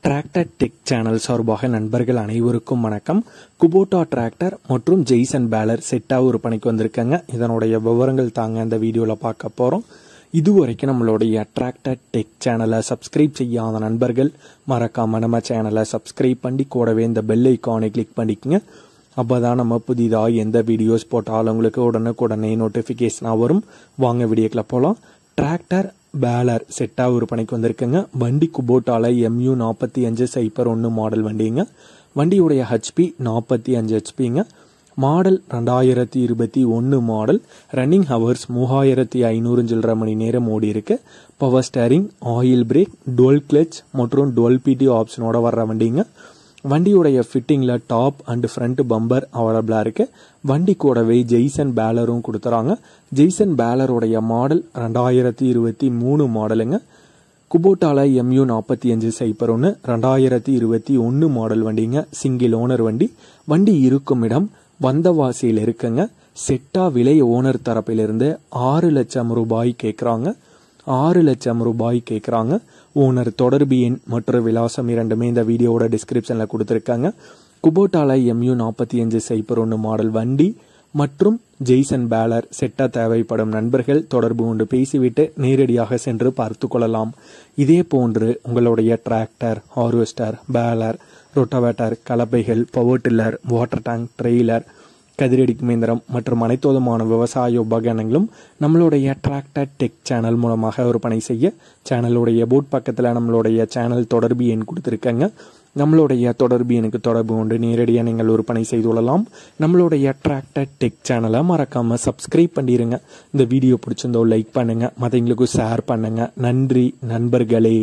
Tractor tech channel சார்பாக நண்பர்கள் அனைவருக்கும் வணக்கம். குபோட்டா டிராக்டர் மற்றும் ஜெய்சன் பேலர் செட்டாக ஒரு பணிக்கு வந்திருக்காங்க. இதனுடைய விவரங்கள் தாங்க இந்த வீடியோவில் பார்க்க போகிறோம். இதுவரைக்கும் நம்மளுடைய டிராக்டர் டெக் சேனலை சப்ஸ்கிரைப் செய்யாத நண்பர்கள் மறக்காமல் நம்ம சேனலை சப்ஸ்கிரைப் பண்ணி கூடவே இந்த பெல் ஐக்கானை கிளிக் பண்ணிக்கோங்க. அப்போ தான் நம்ம புதிதாக எந்த வீடியோஸ் போட்டாலும் உங்களுக்கு உடனுக்குடனே நோட்டிஃபிகேஷனாக வரும். வாங்க வீடியோக்கில் போகலாம். டிராக்டர் பேலர் செட்டாக ஒரு பணிக்கு வந்திருக்குங்க. வண்டி குபோட்டால MU 4501 மாடல் வண்டிங்க. வண்டியுடைய HP 45 HPங்க. Model 2021 model. ரன்னிங் ஹவர்ஸ் 3500 சில்லரை மணி நேரம் ஓடி இருக்கு. Power steering, oil brake, dual clutch மற்றும் டுவல் PT ஆப்ஷனோட வர்ற வண்டிங்க. வண்டியுடைய ஃபிட்டிங்கில் டாப் அண்ட் ஃப்ரண்ட் பம்பர் அவைலபிளாக இருக்குது. வண்டி கூடவே ஜெய்சன் பேலரும் கொடுத்துறாங்க. ஜெய்சன் பேலருடைய மாடல் 2023 மாடலுங்க. குபோட்டால MU 4501 2021 மாடல் வண்டிங்க. சிங்கிள் ஓனர் வண்டி. வண்டி இருக்கும் இடம் வந்தவாசியில் இருக்குங்க. செட்டா விலை ஓனர் தரப்பிலிருந்து 6 லட்சம் ரூபாய் கேட்குறாங்க. 6 லட்சம் ரூபாய் கேட்குறாங்க. ஓனர் தொடர்பு எண் மற்றும் விலாசம் இரண்டுமே இந்த வீடியோவோட டிஸ்கிரிப்ஷனில் கொடுத்துருக்காங்க. குபோட்டால MU 4501 மாடல் வண்டி மற்றும் ஜெய்சன் பேலர் செட்டாக தேவைப்படும் நண்பர்கள் தொடர்பு கொண்டு பேசிவிட்டு நேரடியாக சென்று பார்த்து கொள்ளலாம். இதே போன்று உங்களுடைய டிராக்டர், ஹார்வெஸ்டர், பேலர், ரொட்டவேட்டர், கலப்பைகள், power tiller, water tank, trailer, கதிரடிக்கும் இயந்திரம் மற்றும் அனைத்துமான விவசாய உபகரணங்களும் நம்மளுடைய டிராக்டர் டெக் சேனல் மூலமாக விற்பனை செய்ய சேனலுடைய போட் பக்கத்தில் நம்மளுடைய சேனல் தொடர்பு எண் கொடுத்துருக்காங்க. நம்மளுடைய தொடர்பு எனக்கு தொடர்பு கொண்டு நேரடியாக நீங்கள் விற்பனை செய்து கொள்ளலாம். நம்மளுடைய டிராக்டர் டெக் சேனலை மறக்காமல் சப்ஸ்கிரைப் பண்ணிடுங்க. இந்த வீடியோ பிடிச்சிருந்தோ லைக் பண்ணுங்கள், மற்றவங்களுக்கு ஷேர் பண்ணுங்கள். நன்றி நண்பர்களே.